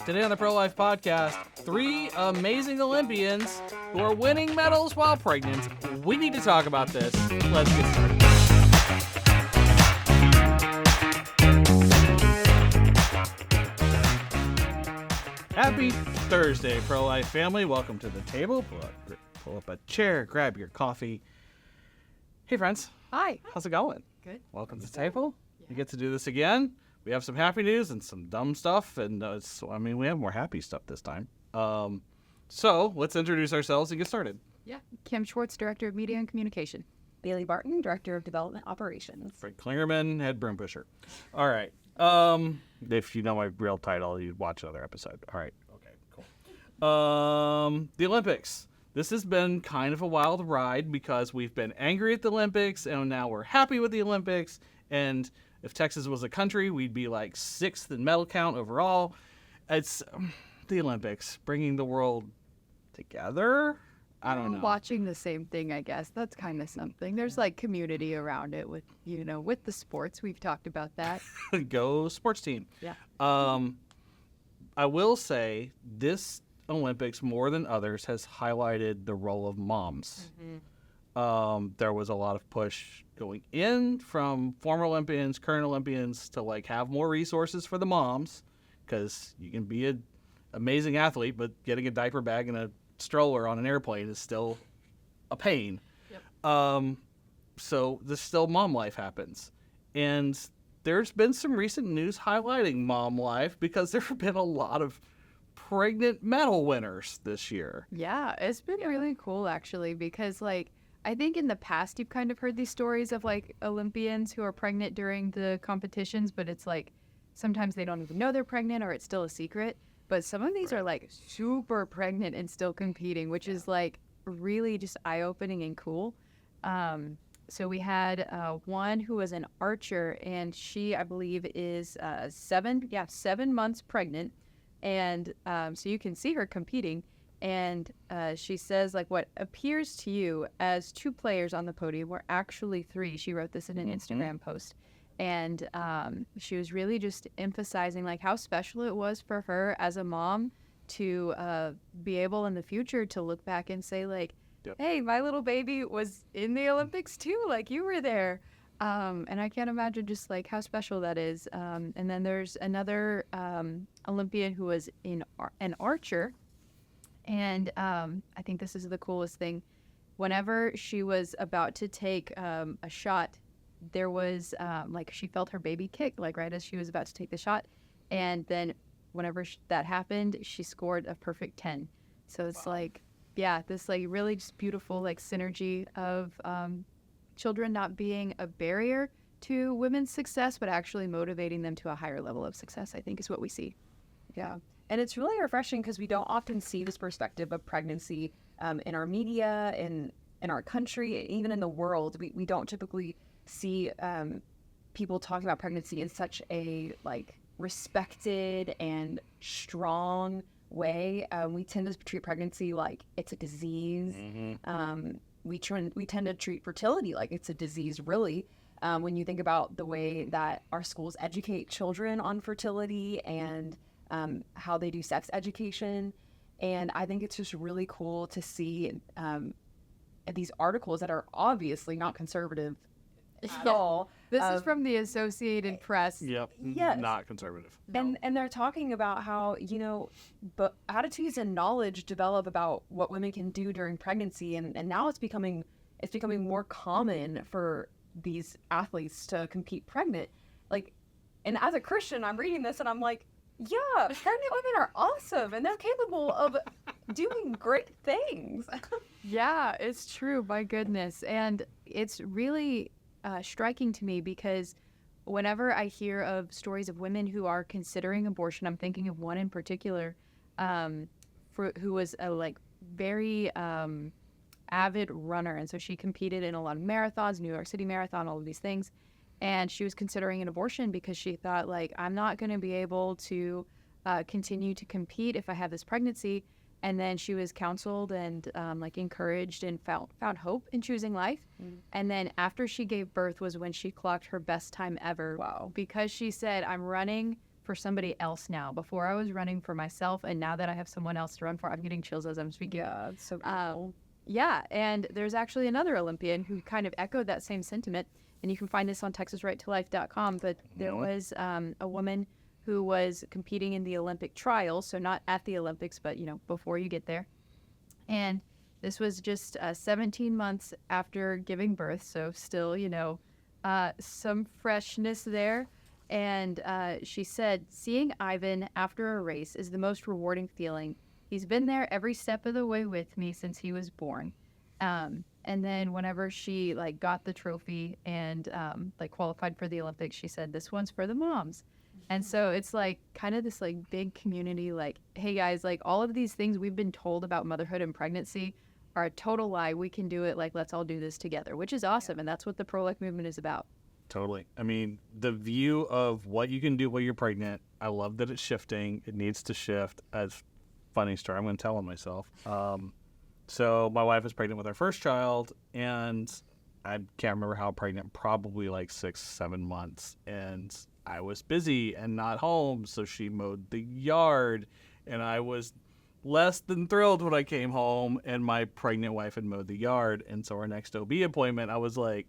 Today on the Pro-Life Podcast, 3 amazing Olympians who are winning medals while pregnant. We need to talk about this. Let's get started. Happy Thursday, Pro-Life family. Welcome to the table. Pull up a chair, grab your coffee. Hey, friends. Hi. How's it going? Good. Welcome to the table. We get to do this again. We have some happy news and some dumb stuff, and we have more happy stuff this time. So let's introduce ourselves and get started. Yeah. Kim Schwartz, Director of Media and Communication. Bailey Barton, Director of Development Operations. Frank Klingerman, Head Broom Pusher. All right. If you know my real title, you'd watch another episode. All right. Okay, cool. The Olympics. This has been kind of a wild ride because we've been angry at the Olympics, and now we're happy with the Olympics, and if Texas was a country, we'd be like 6th in medal count overall. It's the Olympics, bringing the world together. I don't know. Watching the same thing, I guess. That's kind of something. There's like community around it with the sports. We've talked about that. Go sports team. Yeah. I will say this Olympics, more than others, has highlighted the role of moms. Mm-hmm. There was a lot of push going in from former Olympians, current Olympians to have more resources for the moms, because you can be an amazing athlete, but getting a diaper bag and a stroller on an airplane is still a pain. Yep. So this still mom life happens. And there's been some recent news highlighting mom life because there have been a lot of pregnant medal winners this year. Yeah, it's been really cool actually because I think in the past you've kind of heard these stories of Olympians who are pregnant during the competitions, but it's sometimes they don't even know they're pregnant or it's still a secret. But some of these are super pregnant and still competing, which is really just eye-opening and cool. So we had one who was an archer, and she, I believe, is 7 months pregnant. And so you can see her competing. And she says, what appears to you as 2 players on the podium were actually 3. She wrote this in an Instagram post. And she was really just emphasizing how special it was for her as a mom to be able in the future to look back and say, Yep. Hey, my little baby was in the Olympics too, you were there. And I can't imagine just how special that is. And then there's another Olympian who was an archer. And I think this is the coolest thing. Whenever she was about to take a shot, there was she felt her baby kick right as she was about to take the shot. And then whenever that happened, she scored a perfect 10. So it's this really just beautiful synergy of children not being a barrier to women's success, but actually motivating them to a higher level of success, I think is what we see. Yeah. And it's really refreshing because we don't often see this perspective of pregnancy in our media, in our country, even in the world. We don't typically see people talking about pregnancy in such a respected and strong way. We tend to treat pregnancy like it's a disease. Mm-hmm. We tend to treat fertility like it's a disease, really. When you think about the way that our schools educate children on fertility and how they do sex education. And I think it's just really cool to see these articles that are obviously not conservative at all. This is from the Associated Press. Yep. Yes. Not conservative. No. And they're talking about how, but attitudes and knowledge develop about what women can do during pregnancy. And now it's becoming more common for these athletes to compete pregnant. And as a Christian, I'm reading this and I'm yeah, pregnant women are awesome and they're capable of doing great things. Yeah, it's true. My goodness. And it's really striking to me because whenever I hear of stories of women who are considering abortion, I'm thinking of one in particular who was a very avid runner. And so she competed in a lot of marathons, New York City Marathon, all of these things. And she was considering an abortion because she thought, I'm not going to be able to continue to compete if I have this pregnancy. And then she was counseled and encouraged and found hope in choosing life. Mm. And then after she gave birth was when she clocked her best time ever. Wow. Because she said, I'm running for somebody else now. Before I was running for myself, and now that I have someone else to run for, I'm getting chills as I'm speaking. Yeah, it's so beautiful. Yeah, and there's actually another Olympian who kind of echoed that same sentiment, and you can find this on TexasRightToLife.com, but there was a woman who was competing in the Olympic trials, so not at the Olympics, but, before you get there. And this was just 17 months after giving birth, so still, some freshness there. And she said, seeing Ivan after a race is the most rewarding feeling. He's been there every step of the way with me since he was born. And then whenever she got the trophy and qualified for the Olympics, she said, this one's for the moms. And so it's kind of this big community, hey guys, all of these things we've been told about motherhood and pregnancy are a total lie. We can do it. Let's all do this together, which is awesome. And that's what the pro-life movement is about. Totally. I mean, the view of what you can do while you're pregnant, I love that it's shifting. It needs to shift. As funny story, I'm going to tell on myself. So my wife was pregnant with our first child, and I can't remember how pregnant, probably 6-7 months. And I was busy and not home, so she mowed the yard, and I was less than thrilled when I came home and my pregnant wife had mowed the yard. And so our next OB appointment, I was like,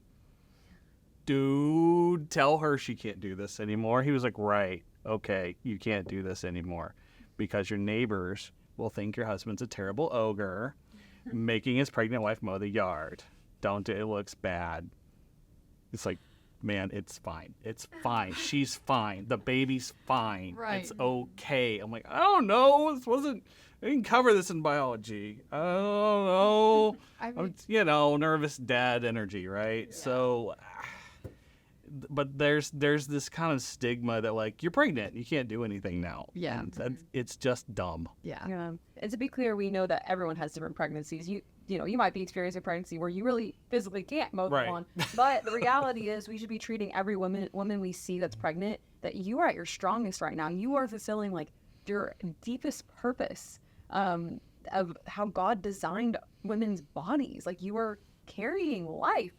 dude, tell her she can't do this anymore. He was like, right, okay, you can't do this anymore because your neighbors will think your husband's a terrible ogre making his pregnant wife mow the yard. Don't do it. It looks bad. It's like, man, it's fine. It's fine. She's fine. The baby's fine. Right. It's okay. I'm like, I don't know. I didn't cover this in biology. I don't know. Nervous dad energy, right? Yeah. So, but there's this kind of stigma that you're pregnant, you can't do anything now. Yeah. It's just dumb. Yeah. And to be clear, we know that everyone has different pregnancies. You might be experiencing a pregnancy where you really physically can't mow the lawn. But the reality is we should be treating every woman we see that's pregnant, that you are at your strongest right now. You are fulfilling your deepest purpose of how God designed women's bodies. You are carrying life.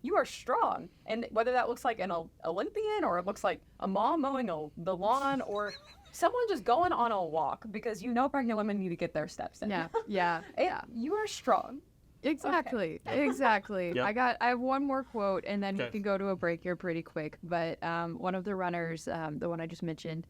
You are strong. And whether that looks like an Olympian or it looks like a mom mowing the lawn or someone just going on a walk, because pregnant women need to get their steps in. Yeah. You are strong. Exactly. Okay. Exactly. Yep. I have one more quote, and then we can go to a break here pretty quick. But one of the runners, the one I just mentioned,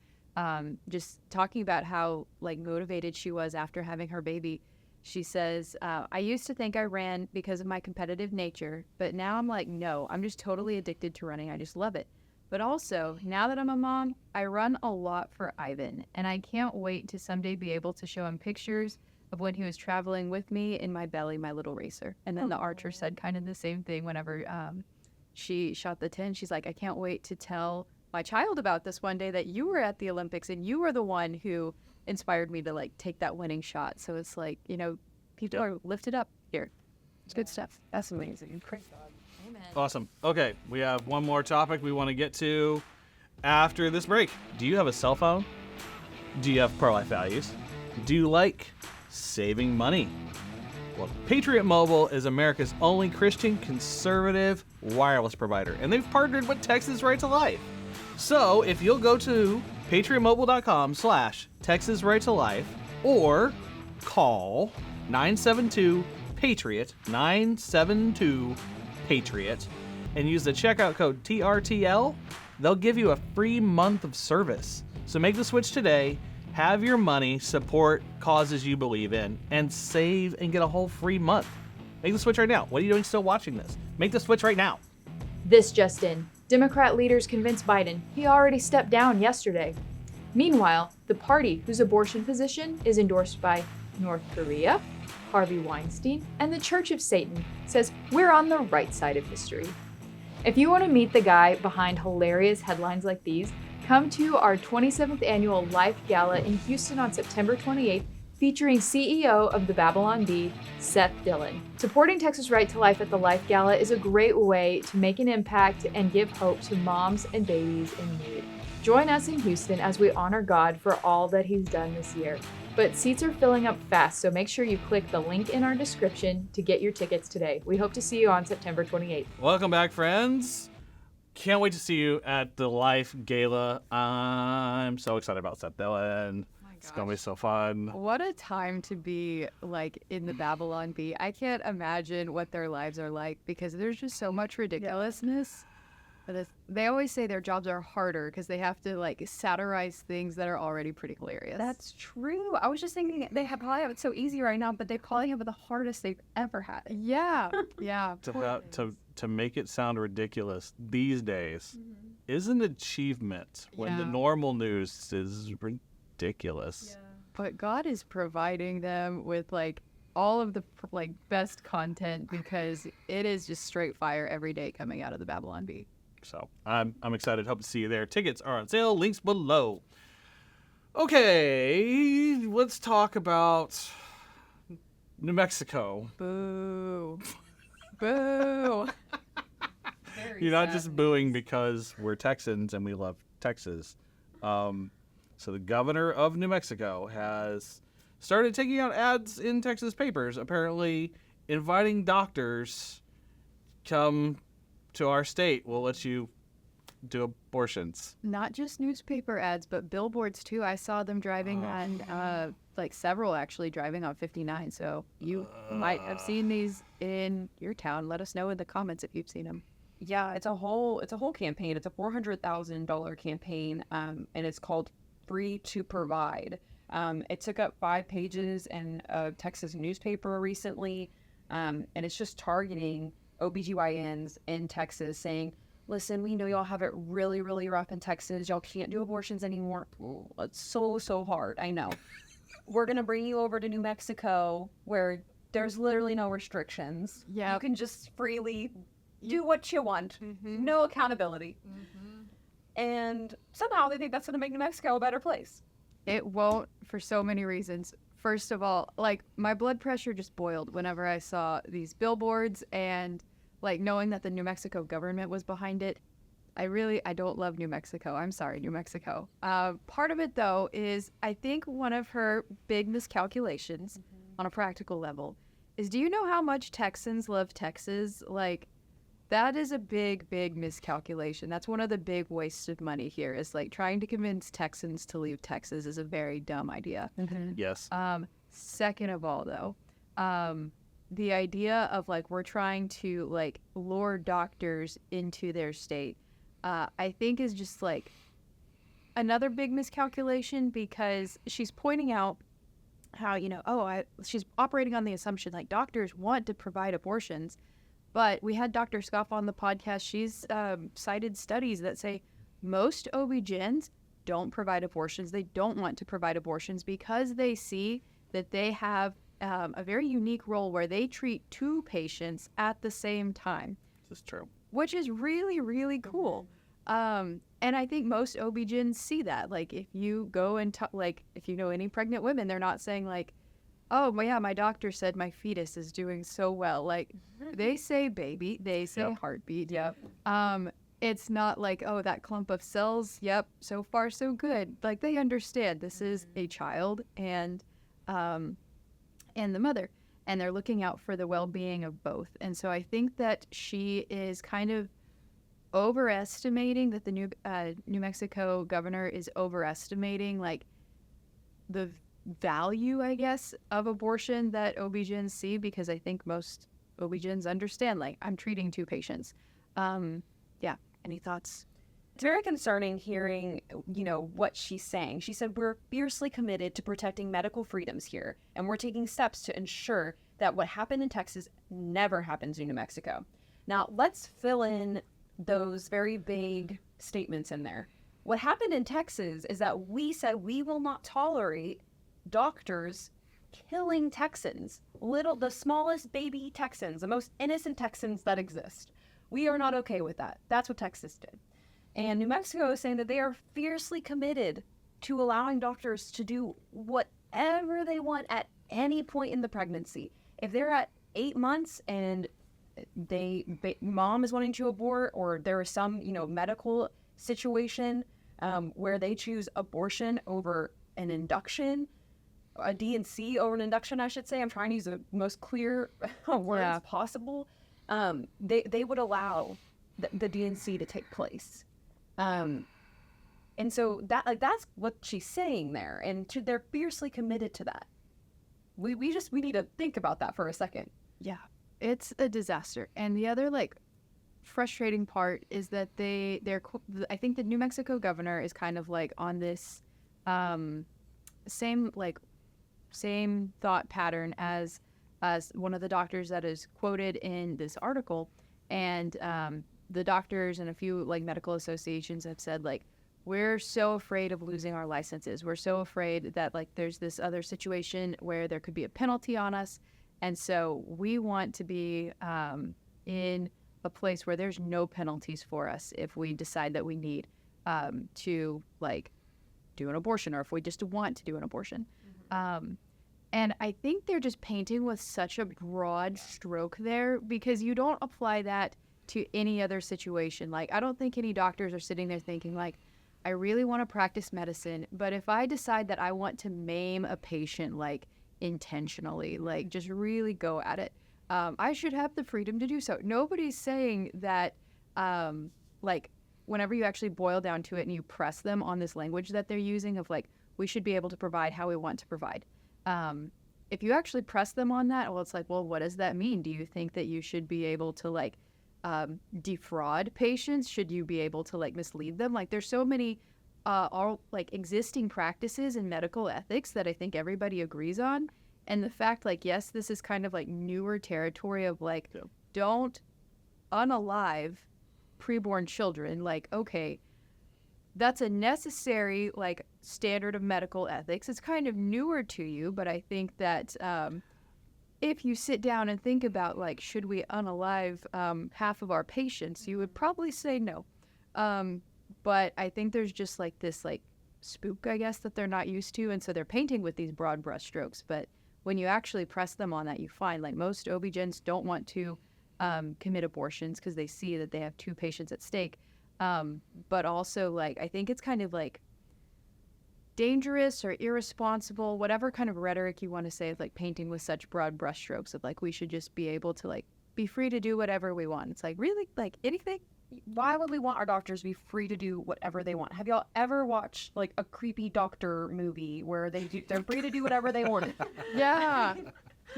just talking about how motivated she was after having her baby. She says, I used to think I ran because of my competitive nature, but now I'm no, I'm just totally addicted to running. I just love it. But also, now that I'm a mom, I run a lot for Ivan, and I can't wait to someday be able to show him pictures of when he was traveling with me in my belly, my little racer. And then the archer said kind of the same thing whenever she shot the 10. She's like, I can't wait to tell my child about this one day, that you were at the Olympics and you were the one who inspired me to take that winning shot. So it's people are lifted up here. It's good stuff. That's amazing. Praise God. Amen. Awesome. Okay, we have one more topic we want to get to after this break. Do you have a cell phone? Do you have pro-life values? Do you like saving money? Well, Patriot Mobile is America's only Christian conservative wireless provider, and they've partnered with Texas Right to Life. So if you'll go to patriotmobile.com/Texas Right to Life or call 972-PATRIOT, 972-PATRIOT, and use the checkout code TRTL, they'll give you a free month of service. So make the switch today, have your money support causes you believe in, and save and get a whole free month. Make the switch right now. What are you doing still watching this? Make the switch right now. This just in. Democrat leaders convinced Biden he already stepped down yesterday. Meanwhile, the party whose abortion position is endorsed by North Korea, Harvey Weinstein, and the Church of Satan says we're on the right side of history. If you want to meet the guy behind hilarious headlines like these, come to our 27th annual Life Gala in Houston on September 28th, featuring CEO of the Babylon Bee, Seth Dillon. Supporting Texas Right to Life at the Life Gala is a great way to make an impact and give hope to moms and babies in need. Join us in Houston as we honor God for all that He's done this year. But seats are filling up fast, so make sure you click the link in our description to get your tickets today. We hope to see you on September 28th. Welcome back, friends. can't wait to see you at the Life Gala. I'm so excited about Seth Dillon. It's going to be so fun. What a time to be like in the Babylon Bee. I can't imagine what their lives are like because there's just so much ridiculousness. But they always say their jobs are harder because they have to like satirize things that are already pretty hilarious. That's true. I was just thinking they probably have it so easy right now, but they probably have it the hardest they've ever had it. yeah, yeah. To make it sound ridiculous these days is an achievement when the Yeah. normal news is ridiculous. But God is providing them with like all of the like best content because it is just straight fire every day coming out of the Babylon Bee. So I'm excited. Hope to see you there. Tickets are on sale. Links below. Okay, let's talk about New Mexico. Boo. Boo. You're not just booing because we're Texans and we love Texas. So the governor of New Mexico has started taking out ads in Texas papers, apparently inviting doctors, come to our state. We'll let you do abortions. Not just newspaper ads, but billboards too. I saw them driving on, like several actually driving on 59. So you might have seen these in your town. Let us know in the comments if you've seen them. Yeah, it's a whole campaign. It's a $400,000 campaign, and it's called Free to Provide. It took up 5 pages in a Texas newspaper recently, and it's just targeting OBGYNs in Texas, saying, listen, we know y'all have it really, really rough in Texas. Y'all can't do abortions anymore. Ooh, it's so hard. I know. We're going to bring you over to New Mexico where there's literally no restrictions. Yeah. You can just freely do what you want. No accountability. And somehow they think that's going to make New Mexico a better place. It won't for so many reasons. First of all, like my blood pressure just boiled whenever I saw these billboards and like knowing that the New Mexico government was behind it. I don't love New Mexico. I'm sorry, New Mexico. Part of it though is I think one of her big miscalculations on a practical level is, do you know how much Texans love Texas? Like that is a big miscalculation. That's one of the big wastes of money here is like trying to convince Texans to leave Texas is a very dumb idea. Yes. Second of all, though, the idea of like we're trying to like lure doctors into their state, I think is just like another big miscalculation because she's pointing out how, she's operating on the assumption like doctors want to provide abortions. But we had Dr. Scoff on the podcast. She's cited studies that say most OB-GYNs don't provide abortions. They don't want to provide abortions because they see that they have a very unique role where they treat 2 patients at the same time. This is true. Which is really, really cool. And I think most OB-GYNs see that. Like if you go and if you know any pregnant women, they're not saying like, oh, yeah, my doctor said my fetus is doing so well. Like, they say baby, they say heartbeat. Yep. It's not like, oh, that clump of cells, yep, so far so good. Like, they understand this is a child and the mother, and they're looking out for the well-being of both. And so I think that she is kind of overestimating, that the New Mexico governor is overestimating, like, the value, I guess, of abortion that OB-GYNs see, because I think most OB-GYNs understand, like, I'm treating 2 patients. Any thoughts? It's very concerning hearing, what she's saying. She said, we're fiercely committed to protecting medical freedoms here, and we're taking steps to ensure that what happened in Texas never happens in New Mexico. Now, let's fill in those very vague statements in there. What happened in Texas is that we said we will not tolerate doctors killing Texans, the smallest baby Texans, the most innocent Texans that exist. We are not okay with that. That's what Texas did. And New Mexico is saying that they are fiercely committed to allowing doctors to do whatever they want at any point in the pregnancy. If they're at 8 months and mom is wanting to abort, or there is some, medical situation where they choose abortion over an induction, a D&C over an induction, I should say. I'm trying to use the most clear words possible. They would allow the DNC to take place. And so that's what she's saying there, and they're fiercely committed to that. We need to think about that for a second. Yeah, it's a disaster. And the other like frustrating part is that I think the New Mexico governor is kind of like on this same thought pattern as one of the doctors that is quoted in this article. And the doctors and a few like medical associations have said like, we're so afraid of losing our licenses. We're so afraid that like there's this other situation where there could be a penalty on us. And so we want to be in a place where there's no penalties for us if we decide that we need to like do an abortion, or if we just want to do an abortion. And I think they're just painting with such a broad stroke there, because you don't apply that to any other situation. Like, I don't think any doctors are sitting there thinking like, I really want to practice medicine, but if I decide that I want to maim a patient like intentionally, like just really go at it, I should have the freedom to do so. Nobody's saying that like whenever you actually boil down to it and you press them on this language that they're using of like, we should be able to provide how we want to provide. If you actually press them on that, well, it's like, well, what does that mean? Do you think that you should be able to like defraud patients? Should you be able to like mislead them? Like, there's so many all like existing practices in medical ethics that I think everybody agrees on. And the fact like, yes, this is kind of like newer territory of like, don't unalive preborn children. Like, okay, that's a necessary like standard of medical ethics. It's kind of newer to you, but I think that if you sit down and think about like, should we unalive half of our patients, you would probably say no. But I think there's just like this like spook, I guess, that they're not used to, and so they're painting with these broad brushstrokes. But when you actually press them on that, you find like most OB-GYNs don't want to commit abortions because they see that they have two patients at stake. But also like, I think it's kind of like dangerous or irresponsible, whatever kind of rhetoric you want to say, is like painting with such broad brushstrokes of like, we should just be able to like be free to do whatever we want. It's like, really, like anything? Why would we want our doctors to be free to do whatever they want? Have y'all ever watched like a creepy doctor movie where they're free to do whatever they want? Yeah.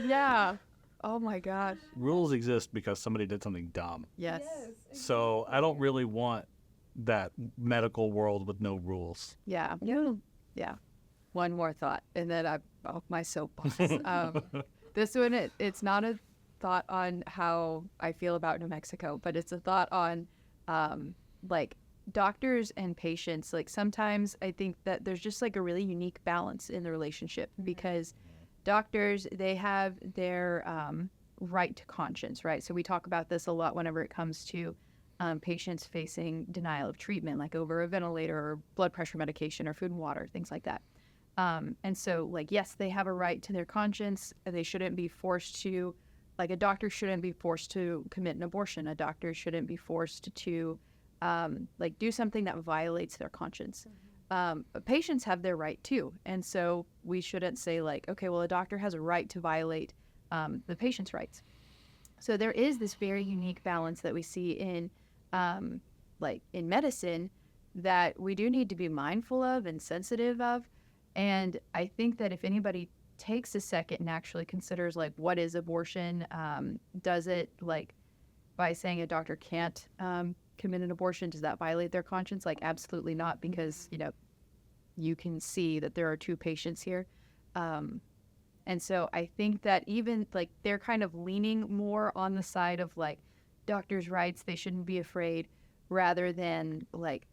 Yeah. Oh my gosh. Rules exist because somebody did something dumb. Yes. So I don't really want that medical world with no rules. Yeah. Yeah. One more thought, and then I'm off my soapbox. This one, it's not a thought on how I feel about New Mexico, but it's a thought on like doctors and patients. Like, sometimes I think that there's just like a really unique balance in the relationship, because doctors, they have their right to conscience, right? So we talk about this a lot whenever it comes to patients facing denial of treatment, like over a ventilator or blood pressure medication or food and water, things like that. And so, like, yes, they have a right to their conscience. They shouldn't be forced to, like, a doctor shouldn't be forced to commit an abortion. A doctor shouldn't be forced to, like, do something that violates their conscience. But patients have their right too. And so we shouldn't say, like, okay, well, a doctor has a right to violate the patient's rights. So there is this very unique balance that we see in, like, in medicine, that we do need to be mindful of and sensitive of. And I think that if anybody takes a second and actually considers, like, what is abortion, does it, like, by saying a doctor can't commit an abortion, does that violate their conscience? Like, absolutely not, because, you know, you can see that there are two patients here. And so I think that even, like, they're kind of leaning more on the side of, like, doctors' rights, they shouldn't be afraid, rather than, like,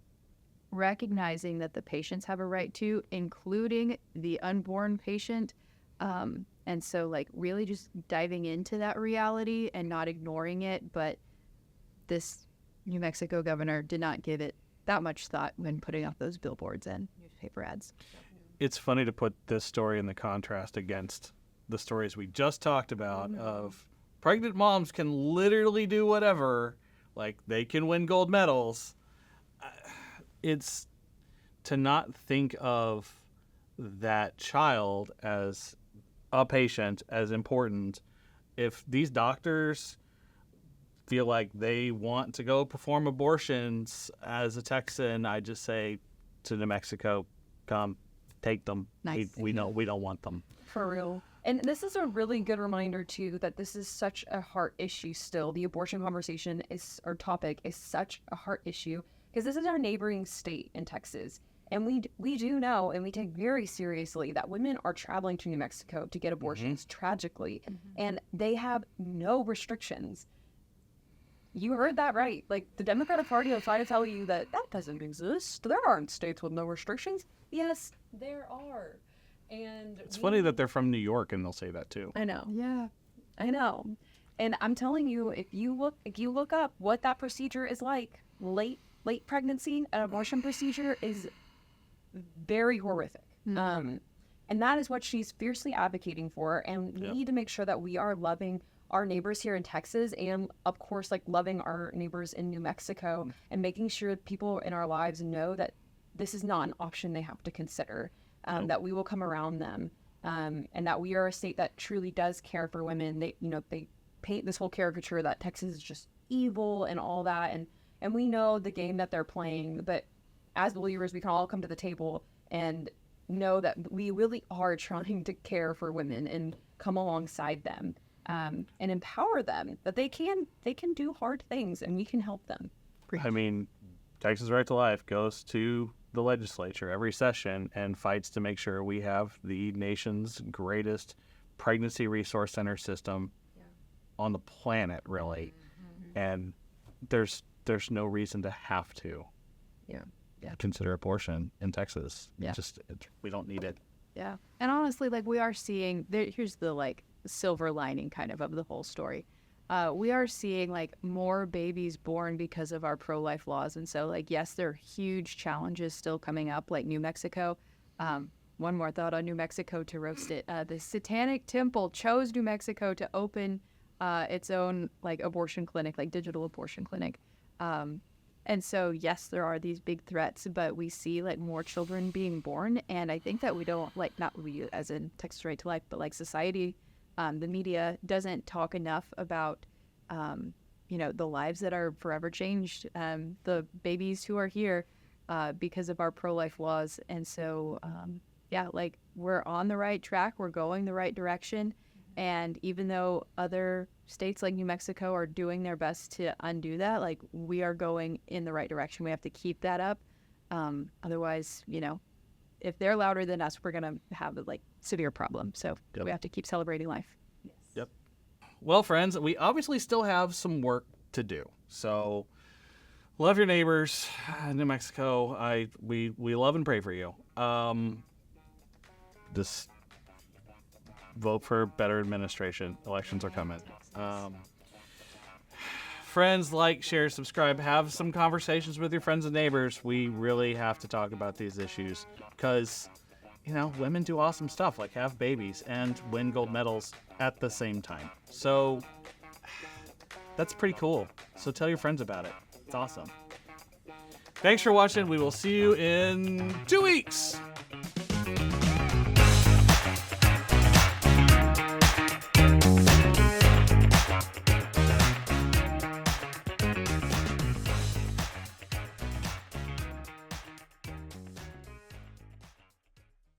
recognizing that the patients have a right to, including the unborn patient. And so, like, really just diving into that reality and not ignoring it. But this New Mexico governor did not give it that much thought when putting up those billboards and newspaper ads. It's funny to put this story in the contrast against the stories we just talked about of pregnant moms can literally do whatever, like they can win gold medals. It's to not think of that child as a patient as important. If these doctors feel like they want to go perform abortions, as a Texan, I just say to New Mexico, come, take them. Nice. We don't want them. For real. And this is a really good reminder, too, that this is such a heart issue still. The abortion conversation or topic is such a heart issue because this is our neighboring state in Texas. And we do know and we take very seriously that women are traveling to New Mexico to get abortions, tragically, and they have no restrictions. You heard that right. Like, the Democratic Party will try to tell you that doesn't exist. There aren't states with no restrictions. Yes, there are. And It's funny that they're from New York and they'll say that too. I know. Yeah. I know. And I'm telling you, if you look up what that procedure is like, late pregnancy, an abortion procedure is very horrific. And that is what she's fiercely advocating for. And we need to make sure that we are loving our neighbors here in Texas and, of course, like loving our neighbors in New Mexico and making sure people in our lives know that this is not an option they have to consider, that we will come around them, and that we are a state that truly does care for women. They paint this whole caricature that Texas is just evil and all that. And we know the game that they're playing, but as believers, we can all come to the table and know that we really are trying to care for women and come alongside them, and empower them that they can do hard things and we can help them. I mean, Texas Right to Life goes to the legislature every session and fights to make sure we have the nation's greatest pregnancy resource center system on the planet, really. And there's no reason to have to consider abortion in Texas. We don't need it. Yeah. And honestly, like, we are seeing here's the like silver lining kind of the whole story. We are seeing like more babies born because of our pro-life laws. And so, like, yes, there are huge challenges still coming up, like New Mexico. One more thought on New Mexico to roast it. The Satanic Temple chose New Mexico to open its own like abortion clinic, like digital abortion clinic. And so, yes, there are these big threats, but we see like more children being born. And I think that we don't like, not we as in Texas Right to Life, but like society, the media doesn't talk enough about, the lives that are forever changed, the babies who are here because of our pro-life laws. And so, like, we're on the right track. We're going the right direction. And even though other states like New Mexico are doing their best to undo that, like, we are going in the right direction. We have to keep that up. Otherwise, if they're louder than us, we're going to have a like severe problem. So we have to keep celebrating life. Yep. Well, friends, we obviously still have some work to do. So love your neighbors, New Mexico. We love and pray for you. Just vote for better administration. Elections are coming. Friends, like, share, subscribe, have some conversations with your friends and neighbors. We really have to talk about these issues because, women do awesome stuff like have babies and win gold medals at the same time. So that's pretty cool. So tell your friends about it. It's awesome. Thanks for watching. We will see you in 2 weeks.